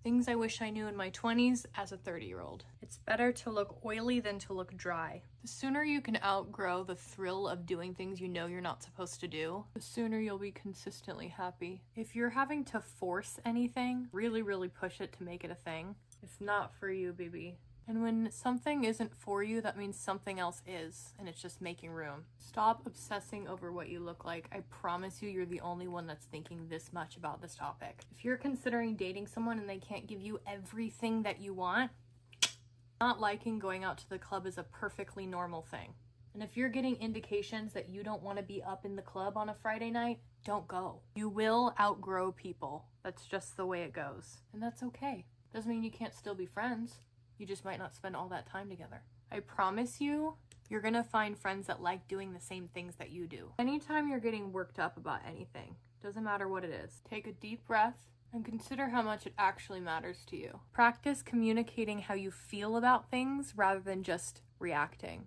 Things I wish I knew in my 20s as a 30-year-old. It's better to look oily than to look dry. The sooner you can outgrow the thrill of doing things you know you're not supposed to do, the sooner you'll be consistently happy. If you're having to force anything, really push it to make it a thing, it's not for you, baby. And when something isn't for you, that means something else is, and it's just making room. Stop obsessing over what you look like. I promise you, you're the only one that's thinking this much about this topic. If you're considering dating someone and they can't give you everything that you want, not liking going out to the club is a perfectly normal thing. And if you're getting indications that you don't want to be up in the club on a Friday night, don't go. You will outgrow people. That's just the way it goes. And that's okay. Doesn't mean you can't still be friends. You just might not spend all that time together. I promise you, you're gonna find friends that like doing the same things that you do. Anytime you're getting worked up about anything, doesn't matter what it is, take a deep breath and consider how much it actually matters to you. Practice communicating how you feel about things rather than just reacting.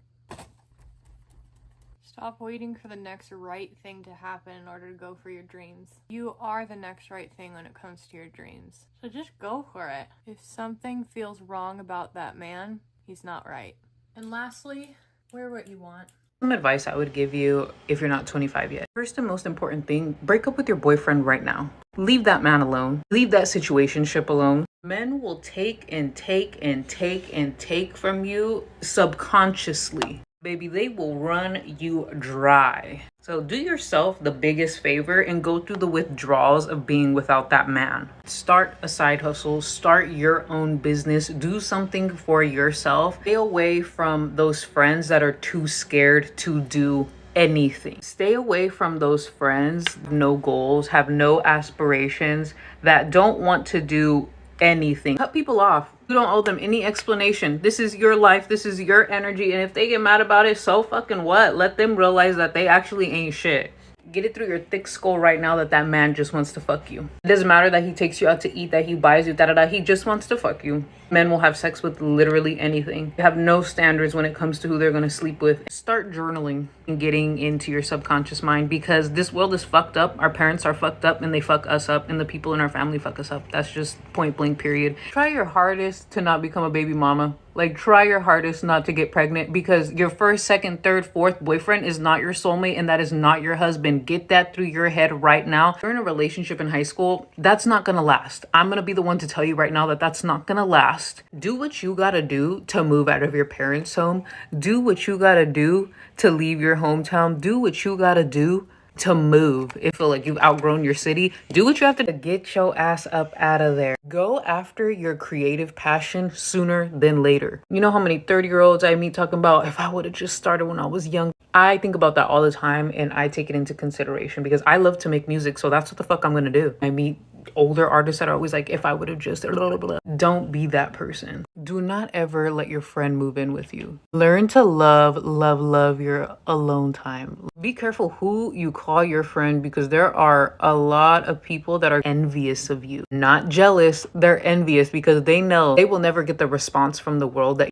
Stop waiting for the next right thing to happen in order to go for your dreams. You are the next right thing when it comes to your dreams. So just go for it. If something feels wrong about that man, he's not right. And lastly, wear what you want. Some advice I would give you if you're not 25 yet. First and most important thing, break up with your boyfriend right now. Leave that man alone. Leave that situationship alone. Men will take and take and take and take from you subconsciously. Baby, they will run you dry. So do yourself the biggest favor and go through the withdrawals of being without that man. Start a side hustle, start your own business, do something for yourself. Stay away from those friends that are too scared to do anything. Stay away from those friends, no goals, have no aspirations, that don't want to do anything. Cut people off. You don't owe them any explanation. This is your life. This is your energy. And if they get mad about it, so fucking what? Let them realize that they actually ain't shit. Get it through your thick skull right now that that man just wants to fuck you. It doesn't matter that he takes you out to eat, that he buys you, da-da-da. He just wants to fuck you. Men will have sex with literally anything. They have no standards when it comes to who they're going to sleep with. Start journaling and getting into your subconscious mind, because this world is fucked up. Our parents are fucked up and they fuck us up, and the people in our family fuck us up. That's just point blank period. Try your hardest to not become a baby mama. Like, try your hardest not to get pregnant, because your first, second, third, fourth boyfriend is not your soulmate, and that is not your husband. Get that through your head right now. If you're in a relationship in high school, that's not gonna last. I'm gonna be the one to tell you right now that that's not gonna last. Do what you gotta do to move out of your parents' home. Do what you gotta do to leave your hometown. Do what you gotta do to move. If you feel like you've outgrown your city, do what you have to get your ass up out of there. Go after your creative passion sooner than later. You know how many 30-year-olds I meet talking about, if I would have just started when I was young. I think about that all the time, and I take it into consideration because I love to make music, so that's what the fuck I'm gonna do. I meet older artists that are always like, if I would have just blah, blah, blah. Don't be that person. Do not ever let your friend move in with you. Learn to love your alone time. Be careful who you call your friend, because there are a lot of people that are envious of you. Not jealous, they're envious because they know they will never get the response from the world that.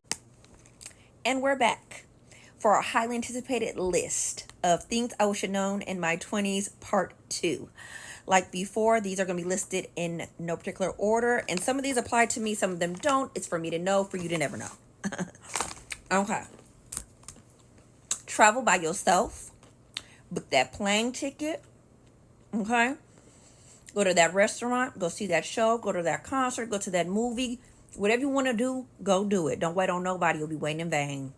And we're back for our highly anticipated list of things I wish have known in my 20s, part 2. Like before, these are going to be listed in no particular order, and some of these apply to me, some of them don't. It's for me to know, for you to never know. Okay. Travel by yourself. Book that plane ticket. Okay. Go to that restaurant. Go see that show. Go to that concert. Go to that movie. Whatever you want to do, go do it. Don't wait on nobody. You'll be waiting in vain.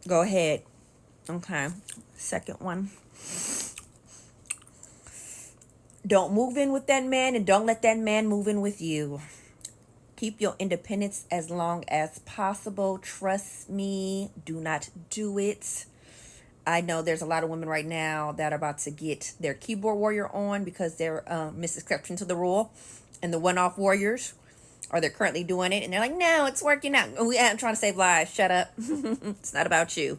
Go ahead. Okay. Second one. Don't move in with that man, and don't let that man move in with you. Keep your independence as long as possible. Trust me. Do not do it. I know there's a lot of women right now that are about to get their keyboard warrior on because they're exception to the rule, and the one-off warriors, or they're currently doing it, and they're like, no, it's working out. I'm trying to save lives. Shut up. It's not about you.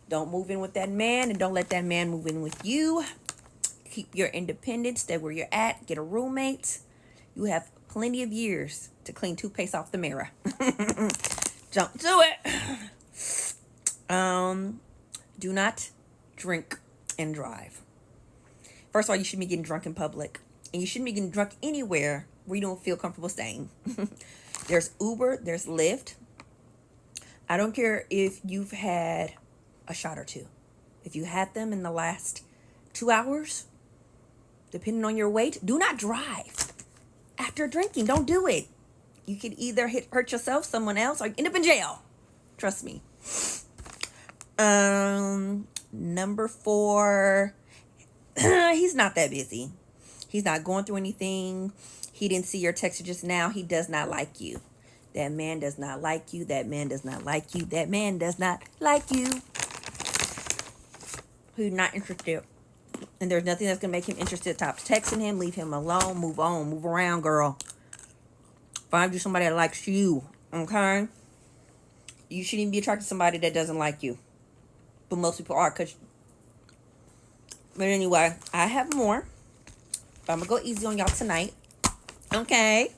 Don't move in with that man, and don't let that man move in with you. Keep your independence. Stay where you're at. Get a roommate. You have plenty of years to clean toothpaste off the mirror. Don't do it. Do not drink and drive. First of all, you shouldn't be getting drunk in public. And you shouldn't be getting drunk anywhere where you don't feel comfortable staying. There's Uber, there's Lyft. I don't care if you've had a shot or two. If you had them in the last 2 hours, depending on your weight, do not drive after drinking. Don't do it. You could either hurt yourself, someone else, or end up in jail. Trust me. Number 4, he's not that busy. He's not going through anything. He didn't see your text just now. He does not like you. That man does not like you. That man does not like you. That man does not like you. Who's not interested. And there's nothing that's going to make him interested. Stop texting him. Leave him alone. Move on. Move around, girl. Find you somebody that likes you. Okay? You shouldn't even be attracted to somebody that doesn't like you. But most people are. But anyway, I have more. But I'm going to go easy on y'all tonight. Okay?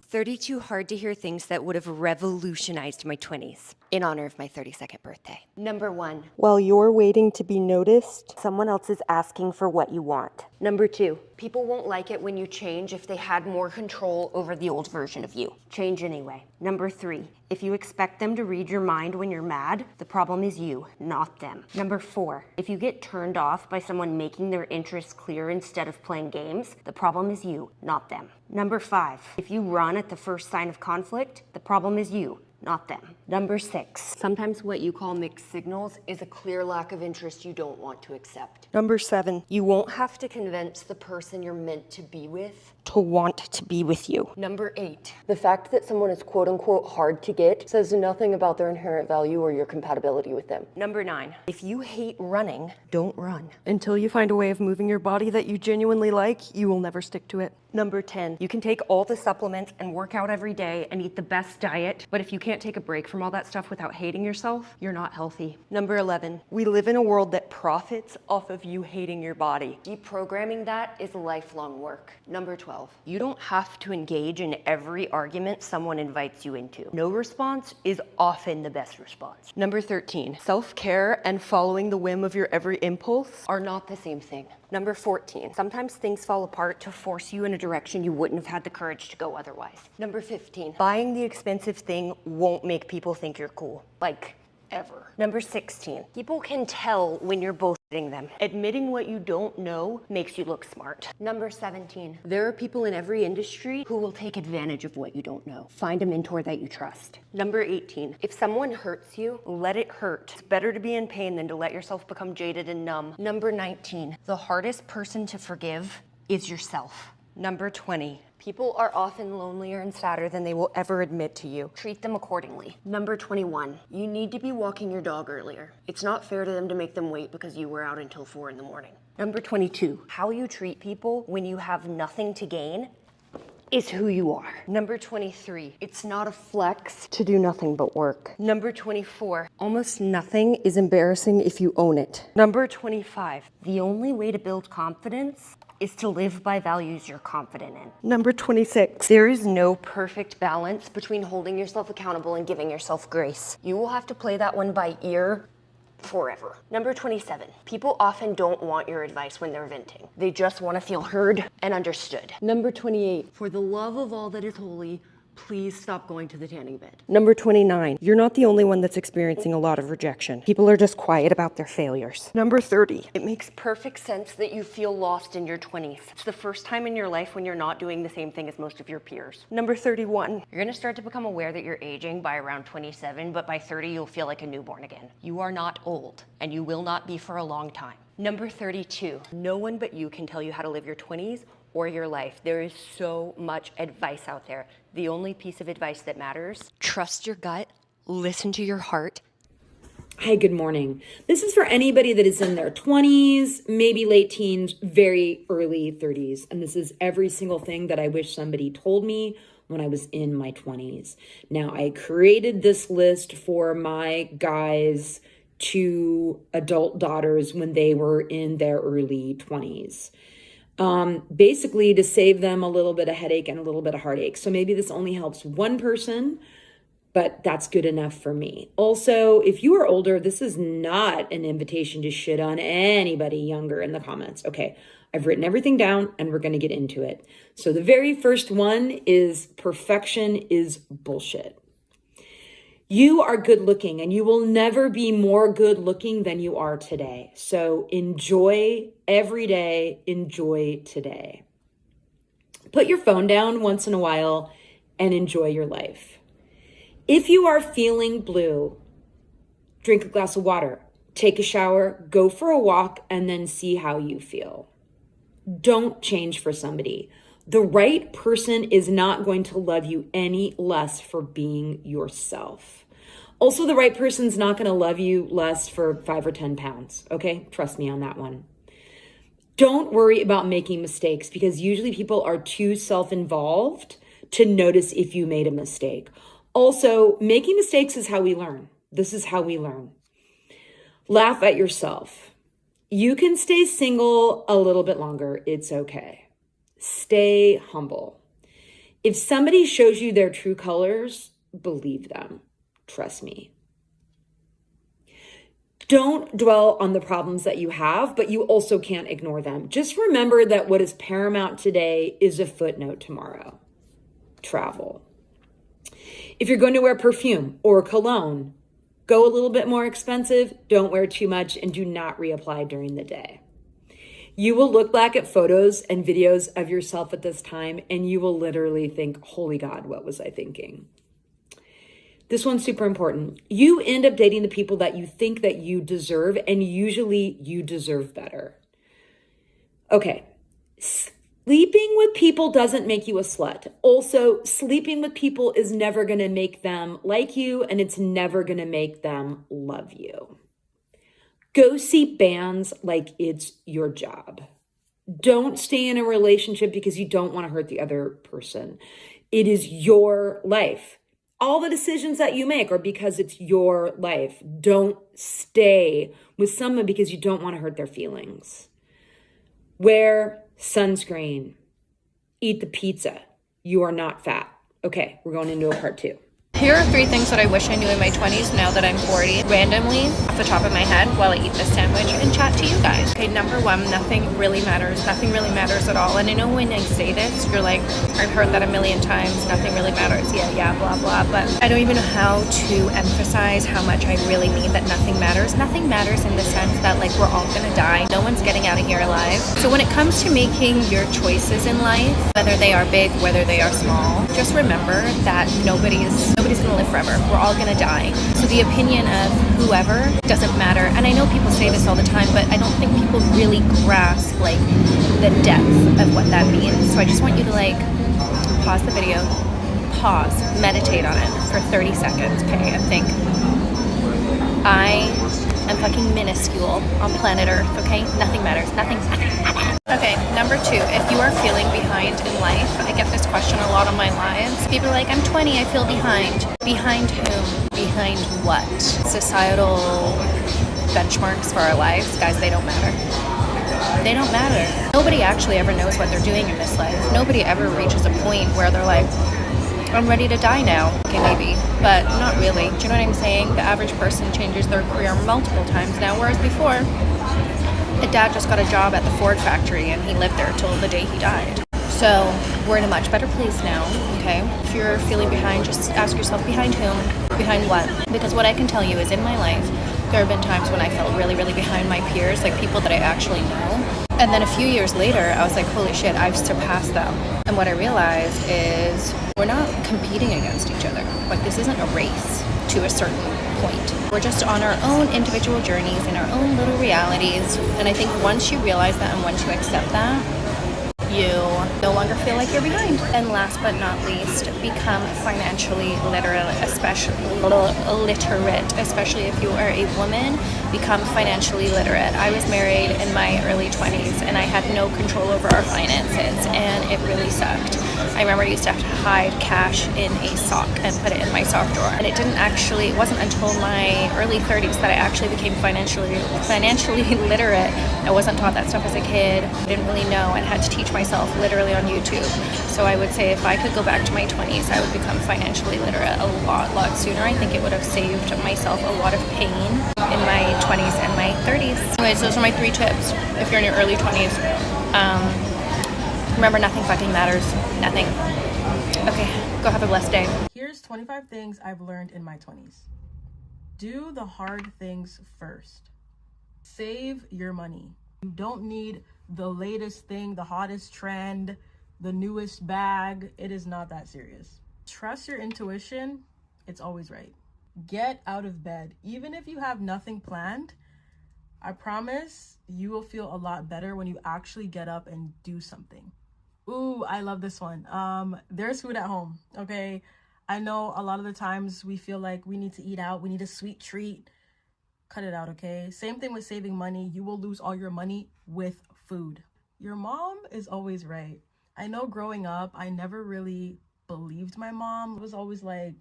32 hard to hear things that would have revolutionized my 20s in honor of my 32nd birthday. Number 1, while you're waiting to be noticed, someone else is asking for what you want. Number 2, people won't like it when you change if they had more control over the old version of you. Change anyway. Number 3, if you expect them to read your mind when you're mad, the problem is you, not them. Number 4, if you get turned off by someone making their interests clear instead of playing games, the problem is you, not them. Number 5, if you run at the first sign of conflict, the problem is you, not them. Number 6, sometimes what you call mixed signals is a clear lack of interest you don't want to accept. Number 7, you won't have to convince the person you're meant to be with to want to be with you. Number 8, the fact that someone is quote unquote hard to get says nothing about their inherent value or your compatibility with them. Number 9, if you hate running, don't run. Until you find a way of moving your body that you genuinely like, you will never stick to it. Number 10, you can take all the supplements and work out every day and eat the best diet, but if you can't take a break from all that stuff without hating yourself, you're not healthy. Number 11, we live in a world that profits off of you hating your body. Deprogramming that is lifelong work. Number 12, you don't have to engage in every argument someone invites you into. No response is often the best response. Number 13, self-care and following the whim of your every impulse are not the same thing. Number 14, sometimes things fall apart to force you in a direction you wouldn't have had the courage to go otherwise. Number 15, buying the expensive thing won't make people think you're cool. Like, ever. Number 16, people can tell when you're bullshitting them. Admitting what you don't know makes you look smart. Number 17, there are people in every industry who will take advantage of what you don't know. Find a mentor that you trust. Number 18, if someone hurts you, let it hurt. It's better to be in pain than to let yourself become jaded and numb. Number 19, the hardest person to forgive is yourself. Number 20, people are often lonelier and sadder than they will ever admit to you. Treat them accordingly. Number 21, you need to be walking your dog earlier. It's not fair to them to make them wait because you were out until 4 in the morning. Number 22, how you treat people when you have nothing to gain is who you are. Number 23, it's not a flex to do nothing but work. Number 24, almost nothing is embarrassing if you own it. Number 25, the only way to build confidence is to live by values you're confident in. Number 26, there is no perfect balance between holding yourself accountable and giving yourself grace. You will have to play that one by ear forever. Number 27, people often don't want your advice when they're venting. They just want to feel heard and understood. Number 28, for the love of all that is holy, please stop going to the tanning bed. Number 29, you're not the only one that's experiencing a lot of rejection. People are just quiet about their failures. Number 30, it makes perfect sense that you feel lost in your 20s. It's the first time in your life when you're not doing the same thing as most of your peers. Number 31, you're gonna start to become aware that you're aging by around 27, but by 30, you'll feel like a newborn again. You are not old, and you will not be for a long time. Number 32, no one but you can tell you how to live your 20s or your life. There is so much advice out there. The only piece of advice that matters, trust your gut, listen to your heart. Hi, good morning. This is for anybody that is in their 20s, maybe late teens, very early 30s. And this is every single thing that I wish somebody told me when I was in my 20s. Now, I created this list for my guys' 2 adult daughters when they were in their early 20s. Basically to save them a little bit of headache and a little bit of heartache. So maybe this only helps one person, but that's good enough for me. Also, if you are older, this is not an invitation to shit on anybody younger in the comments. Okay, I've written everything down and we're going to get into it. So the very first one is perfection is bullshit. You are good looking and you will never be more good looking than you are today. So enjoy every day, enjoy today. Put your phone down once in a while and enjoy your life. If you are feeling blue, drink a glass of water, take a shower, go for a walk, and then see how you feel. Don't change for somebody. The right person is not going to love you any less for being yourself. Also, the right person's not going to love you less for 5 or 10 pounds. Okay? Trust me on that one. Don't worry about making mistakes because usually people are too self-involved to notice if you made a mistake. Also, making mistakes is how we learn. This is how we learn. Laugh at yourself. You can stay single a little bit longer. It's okay. Stay humble. If somebody shows you their true colors, believe them. Trust me. Don't dwell on the problems that you have, but you also can't ignore them. Just remember that what is paramount today is a footnote tomorrow. Travel. If you're going to wear perfume or cologne, go a little bit more expensive, don't wear too much, and do not reapply during the day. You will look back at photos and videos of yourself at this time, and you will literally think, holy God, what was I thinking? This one's super important. You end up dating the people that you think that you deserve, and usually you deserve better. Okay, sleeping with people doesn't make you a slut. Also, sleeping with people is never going to make them like you, and it's never going to make them love you. Go see bands like it's your job. Don't stay in a relationship because you don't want to hurt the other person. It is your life. All the decisions that you make are because it's your life. Don't stay with someone because you don't want to hurt their feelings. Wear sunscreen. Eat the pizza. You are not fat. Okay, we're going into a part 2. Here are 3 things that I wish I knew in my 20s now that I'm 40, randomly, off the top of my head, while I eat this sandwich and chat to you guys. Okay, number 1, nothing really matters. Nothing really matters at all. And I know when I say this, you're like, I've heard that a million times, nothing really matters. Yeah, blah, blah. But I don't even know how to emphasize how much I really mean that nothing matters. Nothing matters in the sense that, like, we're all gonna die. No one's getting out of here alive. So when it comes to making your choices in life, whether they are big, whether they are small, just remember that nobody's gonna live forever. We're all gonna die. So the opinion of whoever doesn't matter. And I know people say this all the time, but I don't think people really grasp like the depth of what that means. So I just want you to like pause the video, pause, meditate on it for 30 seconds, okay, and think, I am fucking minuscule on planet Earth, okay? Nothing matters. Nothing. Okay, number 2, if you are feeling behind in life, I get this question a lot on my lives. People are like, I'm 20, I feel behind. Behind whom? Behind what? Societal benchmarks for our lives, guys, they don't matter. They don't matter. Nobody actually ever knows what they're doing in this life. Nobody ever reaches a point where they're like, I'm ready to die now. Okay, maybe, but not really. Do you know what I'm saying? The average person changes their career multiple times now, whereas before, a dad just got a job at the Ford factory and he lived there till the day he died. So we're in a much better place now, okay? If you're feeling behind, just ask yourself, behind whom? Behind what? Because what I can tell you is in my life, there have been times when I felt really, really behind my peers, like people that I actually know. And then a few years later, I was like, holy shit, I've surpassed them. And what I realized is we're not competing against each other. Like this isn't a race to a certain point. We're just on our own individual journeys in our own little realities. And I think once you realize that and once you accept that, you no longer feel like you're behind. And last but not least, become financially literate, especially if you are a woman. Become financially literate. I was married in my early 20s and I had no control over our finances and it really sucked. I remember I used to have to hide cash in a sock and put it in my sock drawer. And it wasn't until my early 30s that I actually became financially literate. I wasn't taught that stuff as a kid. I didn't really know and had to teach myself literally on YouTube. So I would say if I could go back to my 20s, I would become financially literate a lot sooner. I think it would have saved myself a lot of pain in my 20s and my 30s. Anyways, those are my 3 tips. If you're in your early 20s, Remember, nothing fucking matters. Nothing. Okay, go have a blessed day. Here's 25 things I've learned in my 20s. Do the hard things first. Save your money. You don't need the latest thing, the hottest trend, the newest bag. It is not that serious. Trust your intuition. It's always right. Get out of bed. Even if you have nothing planned, I promise you will feel a lot better when you actually get up and do something. Ooh, I love this one. There's food at home, okay? I know a lot of the times we feel like we need to eat out. We need a sweet treat. Cut it out, okay? Same thing with saving money. You will lose all your money with food. Your mom is always right. I know growing up, I never really believed my mom. It was always like,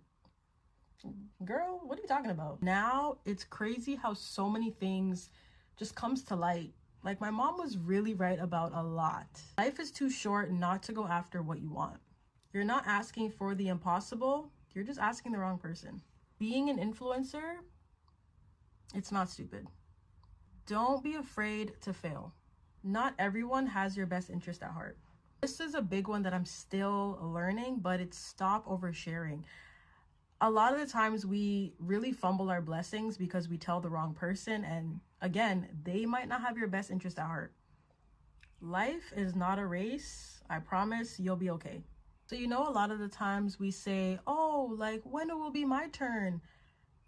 girl, what are you talking about? Now it's crazy how so many things just comes to light. Like, my mom was really right about a lot. Life is too short not to go after what you want. You're not asking for the impossible. You're just asking the wrong person. Being an influencer, it's not stupid. Don't be afraid to fail. Not everyone has your best interest at heart. This is a big one that I'm still learning, but it's stop oversharing. A lot of the times we really fumble our blessings because we tell the wrong person, and again, they might not have your best interest at heart. Life is not a race. I promise you'll be okay. So, you know, a lot of the times we say, oh, like, when it will be my turn?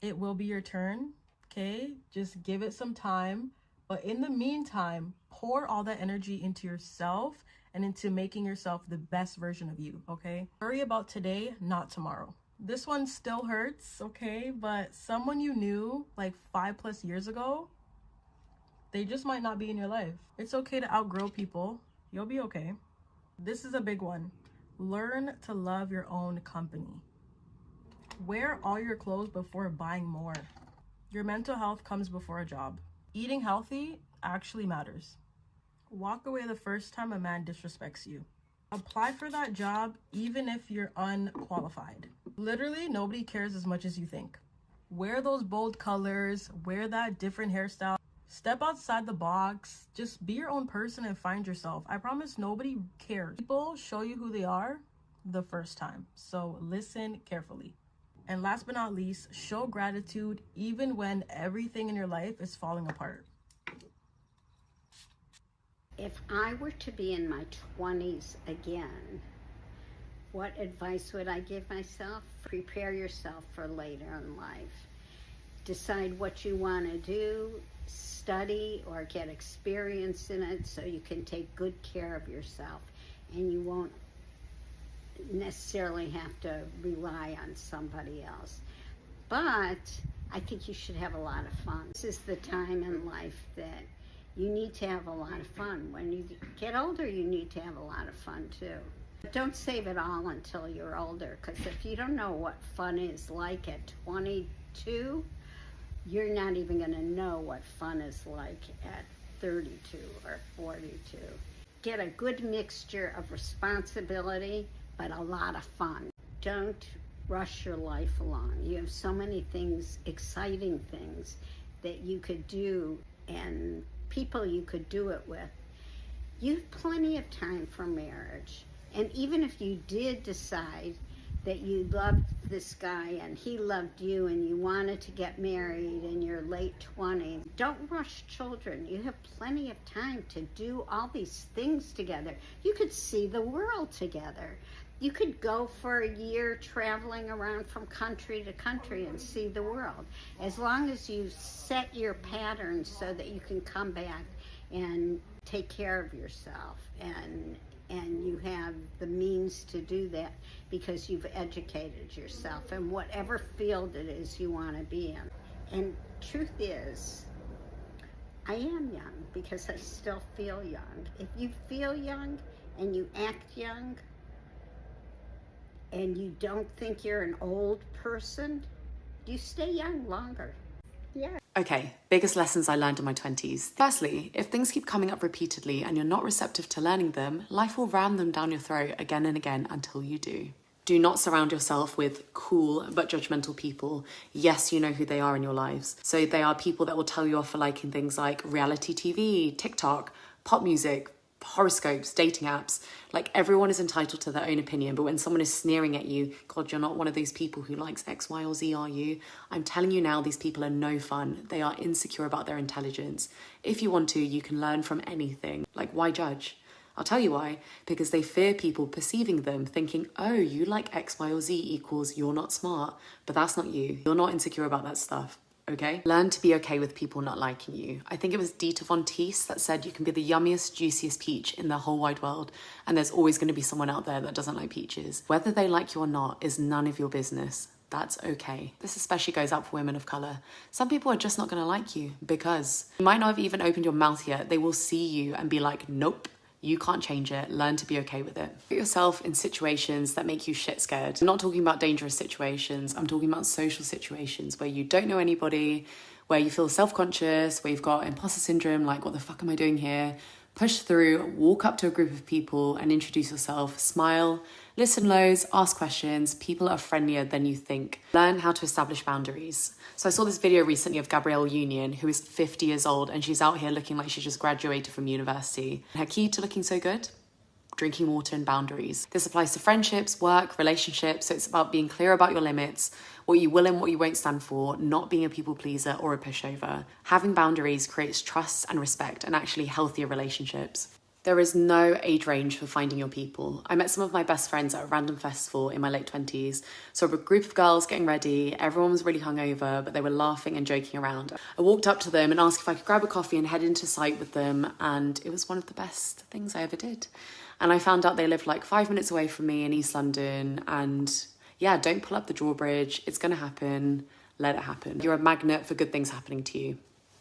It will be your turn, okay? Just give it some time. But in the meantime, pour all that energy into yourself and into making yourself the best version of you, okay? Worry about today, not tomorrow. This one still hurts, okay? But someone you knew like 5+ years ago, they just might not be in your life. It's okay to outgrow people. You'll be okay. This is a big one. Learn to love your own company. Wear all your clothes before buying more. Your mental health comes before a job. Eating healthy actually matters. Walk away the first time a man disrespects you. Apply for that job even if you're unqualified. Literally, nobody cares as much as you think. Wear those bold colors, wear that different hairstyle. Step outside the box. Just be your own person and find yourself. I promise nobody cares. People show you who they are the first time. So listen carefully. And last but not least, show gratitude even when everything in your life is falling apart. If I were to be in my 20s again, what advice would I give myself? Prepare yourself for later in life. Decide what you want to do, study or get experience in it so you can take good care of yourself and you won't necessarily have to rely on somebody else. But I think you should have a lot of fun. This is the time in life that you need to have a lot of fun. When you get older, you need to have a lot of fun too. But don't save it all until you're older, because if you don't know what fun is like at 22, you're not even going to know what fun is like at 32 or 42. Get a good mixture of responsibility, but a lot of fun. Don't rush your life along. You have so many things, exciting things that you could do and people you could do it with. You have plenty of time for marriage. And even if you did decide that you loved this guy and he loved you and you wanted to get married in your late 20s, don't rush children. You have plenty of time to do all these things together. You could see the world together. You could go for a year traveling around from country to country and see the world. As long as you set your patterns so that you can come back and take care of yourself and you have the means to do that because you've educated yourself in whatever field it is you want to be in. And truth is, I am young because I still feel young. If you feel young and you act young and you don't think you're an old person, you stay young longer. Yeah. Okay, biggest lessons I learned in my 20s. Firstly, if things keep coming up repeatedly and you're not receptive to learning them, life will ram them down your throat again and again until you do. Do not surround yourself with cool but judgmental people. Yes, you know who they are in your lives. So they are people that will tell you off for liking things like reality TV, TikTok, pop music, horoscopes, dating apps. Like, everyone is entitled to their own opinion, but when someone is sneering at you, God, you're not one of those people who likes X, Y, or Z, are you? I'm telling you now, these people are no fun. They are insecure about their intelligence. If you want to, you can learn from anything. Like, why judge? I'll tell you why. Because they fear people perceiving them, thinking, oh, you like X, Y, or Z equals you're not smart. But that's not you. You're not insecure about that stuff. Okay? Learn to be okay with people not liking you. I think it was Dita Von Teese that said you can be the yummiest, juiciest peach in the whole wide world, and there's always going to be someone out there that doesn't like peaches. Whether they like you or not is none of your business. That's okay. This especially goes out for women of colour. Some people are just not going to like you because you might not have even opened your mouth yet. They will see you and be like, nope. You can't change it. Learn to be okay with it. Put yourself in situations that make you shit scared. I'm not talking about dangerous situations. I'm talking about social situations where you don't know anybody, where you feel self-conscious, where you've got imposter syndrome, like, what the fuck am I doing here? Push through, walk up to a group of people and introduce yourself. Smile, listen loads, ask questions. People are friendlier than you think. Learn how to establish boundaries. So I saw this video recently of Gabrielle Union, who is 50 years old, and she's out here looking like she just graduated from university. Her key to looking so good? Drinking water and boundaries. This applies to friendships, work, relationships. So it's about being clear about your limits, what you will and what you won't stand for, not being a people pleaser or a pushover. Having boundaries creates trust and respect and actually healthier relationships. There is no age range for finding your people. I met some of my best friends at a random festival in my late 20s. So a group of girls getting ready, everyone was really hungover, but they were laughing and joking around. I walked up to them and asked if I could grab a coffee and head into sight with them, and it was one of the best things I ever did. And I found out they lived like 5 minutes away from me in East London, and yeah, don't pull up the drawbridge. It's gonna happen. Let it happen. You're a magnet for good things happening to you.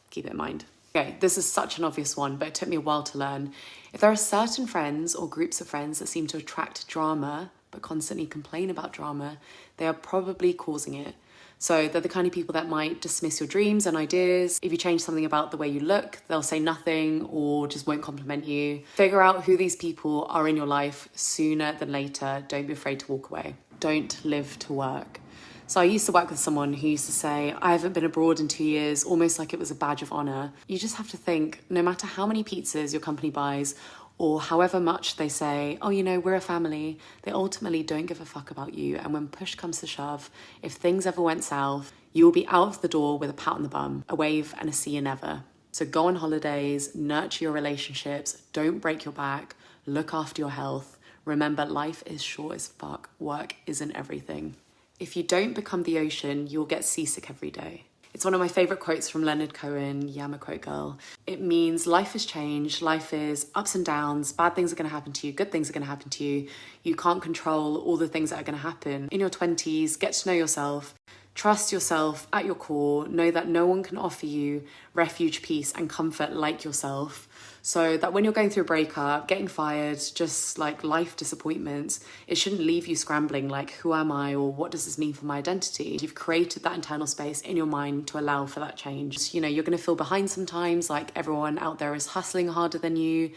Keep it in mind. Okay, this is such an obvious one, but it took me a while to learn. If there are certain friends or groups of friends that seem to attract drama, but constantly complain about drama, they are probably causing it. So they're the kind of people that might dismiss your dreams and ideas. If you change something about the way you look, they'll say nothing or just won't compliment you. Figure out who these people are in your life sooner than later. Don't be afraid to walk away. Don't live to work. So I used to work with someone who used to say, I haven't been abroad in 2 years, almost like it was a badge of honour. You just have to think, no matter how many pizzas your company buys or however much they say, oh, you know, we're a family, they ultimately don't give a fuck about you. And when push comes to shove, if things ever went south, you will be out of the door with a pat on the bum, a wave and a see you never. So go on holidays, nurture your relationships, don't break your back, look after your health. Remember, life is short as fuck. Work isn't everything. If you don't become the ocean, you'll get seasick every day. It's one of my favourite quotes from Leonard Cohen. Yeah, I'm a quote girl. It means life is change. Life is ups and downs. Bad things are going to happen to you. Good things are going to happen to you. You can't control all the things that are going to happen. In your 20s, get to know yourself. Trust yourself at your core. Know that no one can offer you refuge, peace and comfort like yourself. So that when you're going through a breakup, getting fired, just like life disappointments, it shouldn't leave you scrambling like, who am I, or what does this mean for my identity? You've created that internal space in your mind to allow for that change. You know, you're going to feel behind sometimes, like everyone out there is hustling harder than you,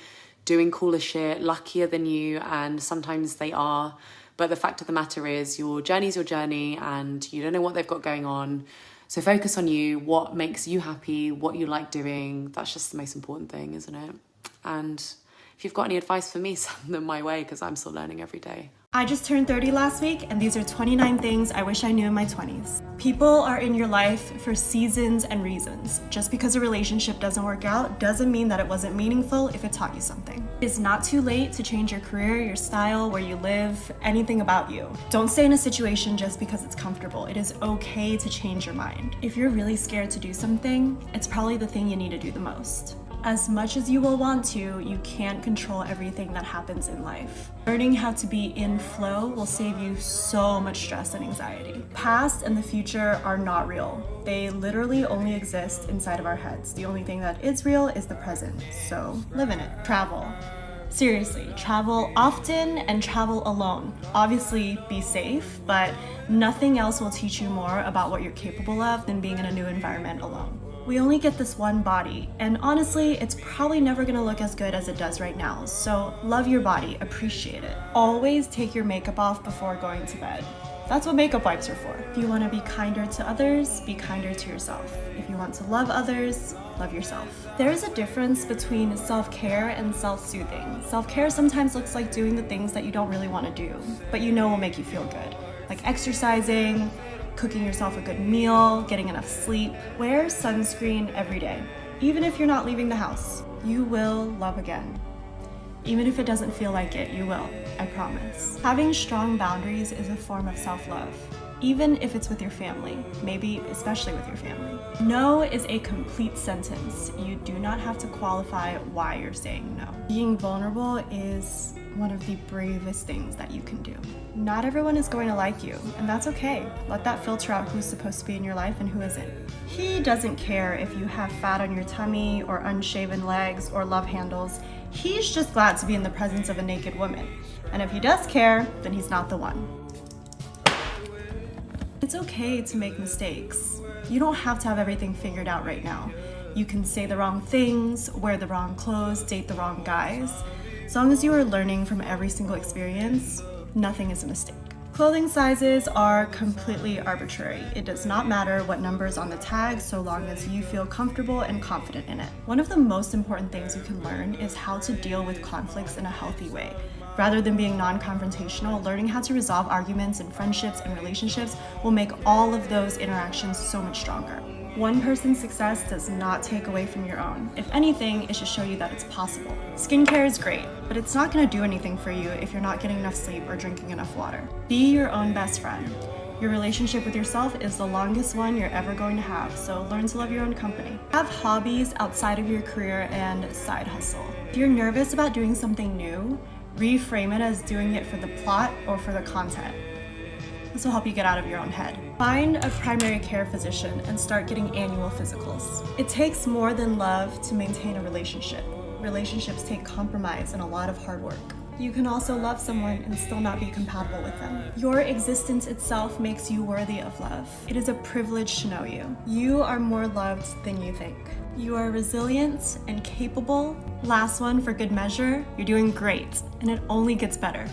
doing cooler shit, luckier than you, and sometimes they are. But the fact of the matter is your journey's your journey and you don't know what they've got going on. So focus on you, what makes you happy, what you like doing. That's just the most important thing, isn't it? And if you've got any advice for me, send them my way because I'm still learning every day. I just turned 30 last week, and these are 29 things I wish I knew in my 20s. People are in your life for seasons and reasons. Just because a relationship doesn't work out doesn't mean that it wasn't meaningful if it taught you something. It's not too late to change your career, your style, where you live, anything about you. Don't stay in a situation just because it's comfortable. It is okay to change your mind. If you're really scared to do something, it's probably the thing you need to do the most. As much as you will want to, you can't control everything that happens in life. Learning how to be in flow will save you so much stress and anxiety. Past and the future are not real. They literally only exist inside of our heads. The only thing that is real is the present, so live in it. Travel. Seriously, travel often and travel alone. Obviously, be safe, but nothing else will teach you more about what you're capable of than being in a new environment alone. We only get this one body, and honestly, it's probably never gonna look as good as it does right now, so love your body, appreciate it. Always take your makeup off before going to bed. That's what makeup wipes are for. If you want to be kinder to others, be kinder to yourself. If you want to love others, love yourself. There is a difference between self-care and self-soothing. Self-care sometimes looks like doing the things that you don't really want to do, but you know will make you feel good. Like exercising, cooking yourself a good meal, getting enough sleep. Wear sunscreen every day. Even if you're not leaving the house, you will love again. Even if it doesn't feel like it, you will, I promise. Having strong boundaries is a form of self-love, even if it's with your family, maybe especially with your family. No is a complete sentence. You do not have to qualify why you're saying no. Being vulnerable is one of the bravest things that you can do. Not everyone is going to like you, and that's okay. Let that filter out who's supposed to be in your life and who isn't. He doesn't care if you have fat on your tummy or unshaven legs or love handles. He's just glad to be in the presence of a naked woman. And if he does care, then he's not the one. It's okay to make mistakes. You don't have to have everything figured out right now. You can say the wrong things, wear the wrong clothes, date the wrong guys. As long as you are learning from every single experience, nothing is a mistake. Clothing sizes are completely arbitrary. It does not matter what number is on the tag so long as you feel comfortable and confident in it. One of the most important things you can learn is how to deal with conflicts in a healthy way. Rather than being non-confrontational, learning how to resolve arguments in friendships and relationships will make all of those interactions so much stronger. One person's success does not take away from your own. If anything, it should show you that it's possible. Skincare is great, but it's not going to do anything for you if you're not getting enough sleep or drinking enough water. Be your own best friend. Your relationship with yourself is the longest one you're ever going to have, so learn to love your own company. Have hobbies outside of your career and side hustle. If you're nervous about doing something new, reframe it as doing it for the plot or for the content. This will help you get out of your own head. Find a primary care physician and start getting annual physicals. It takes more than love to maintain a relationship. Relationships take compromise and a lot of hard work. You can also love someone and still not be compatible with them. Your existence itself makes you worthy of love. It is a privilege to know you. You are more loved than you think. You are resilient and capable. Last one for good measure, you're doing great, and it only gets better.